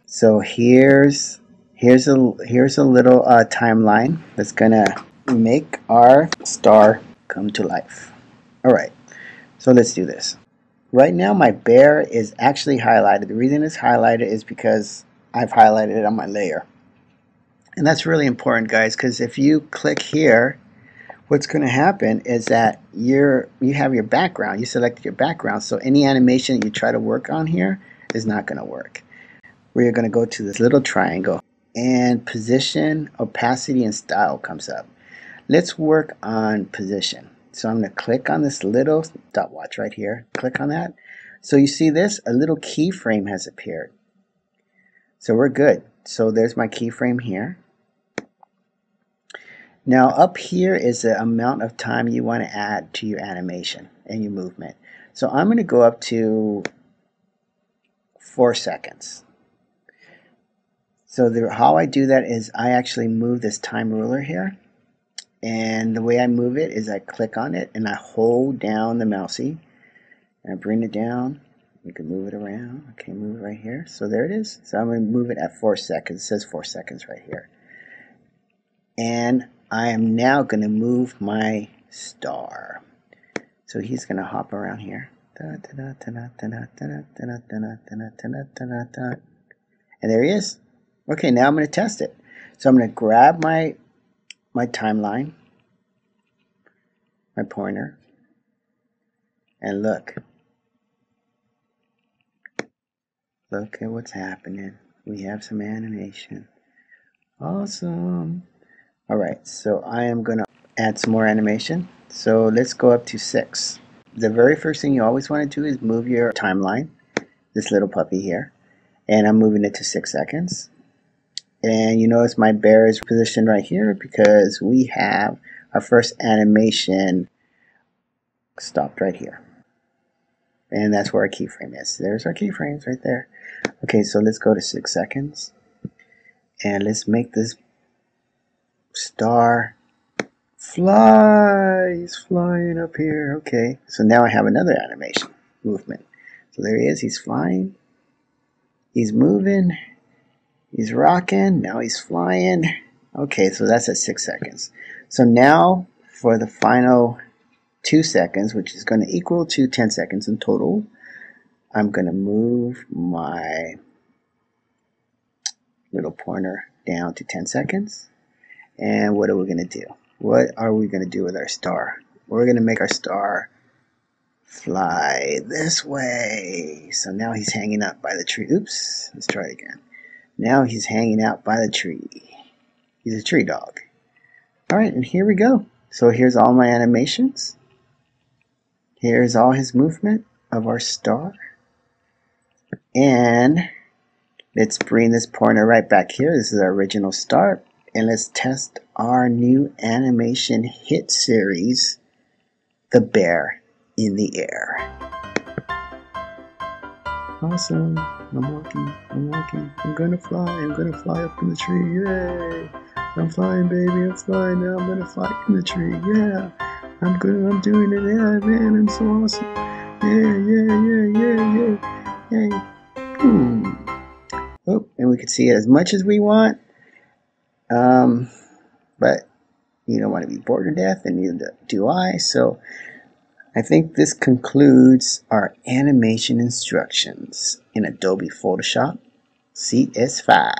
So here's a little timeline that's gonna make our star come to life. All right, so let's do this. Right now my bear is actually highlighted. The reason it's highlighted is because I've highlighted it on my layer. And that's really important, guys, because if you click here, what's going to happen is that you have your background. You selected your background, so any animation you try to work on here is not going to work. We're going to go to this little triangle, and position, opacity, and style comes up. Let's work on position. So I'm going to click on this little stopwatch right here. Click on that. So you see this? A little keyframe has appeared. So we're good. So there's my keyframe here. Now up here is the amount of time you want to add to your animation and your movement. So I'm going to go up to 4 seconds. So how I do that is I actually move this time ruler here. And the way I move it is I click on it and I hold down the mousey and I bring it down. You can move it around. Okay, move it right here. So there it is. So I'm going to move it at 4 seconds. It says 4 seconds right here. And I am now going to move my star. So he's going to hop around here. And there he is. Okay, now I'm going to test it. So I'm going to grab my timeline, my pointer, and look. Look at what's happening. We have some animation. Awesome. Alright, so I am going to add some more animation. So let's go up to 6. The very first thing you always want to do is move your timeline, this little puppy here, and I'm moving it to 6 seconds. And you notice my bear is positioned right here because we have our first animation stopped right here. And that's where our keyframe is. There's our keyframes right there. Okay, so let's go to 6 seconds. And let's make this star fly. He's flying up here. Okay, so now I have another animation movement. So there he is. He's flying. He's moving. He's rocking. Now he's flying. Okay, so that's at 6 seconds. So now for the final 2 seconds, which is going to equal to 10 seconds in total, I'm going to move my little pointer down to 10 seconds. And what are we going to do? What are we going to do with our star? We're going to make our star fly this way. So now he's hanging out by the tree. Oops, let's try it again. Now he's hanging out by the tree. He's a tree dog. Alright, and here we go. So here's all my animations. Here's all his movement of our star. And let's bring this pointer right back here. This is our original start. And let's test our new animation hit series, The Bear in the Air. Awesome. I'm walking, I'm gonna fly up in the tree, yay! I'm flying, baby, I'm flying now, I'm gonna fly in the tree, yeah! I'm doing it, yeah, man, I'm so awesome! Yay! Oh, and we can see it as much as we want, but you don't want to be bored to death, and neither do I, so I think this concludes our animation instructions in Adobe Photoshop CS5.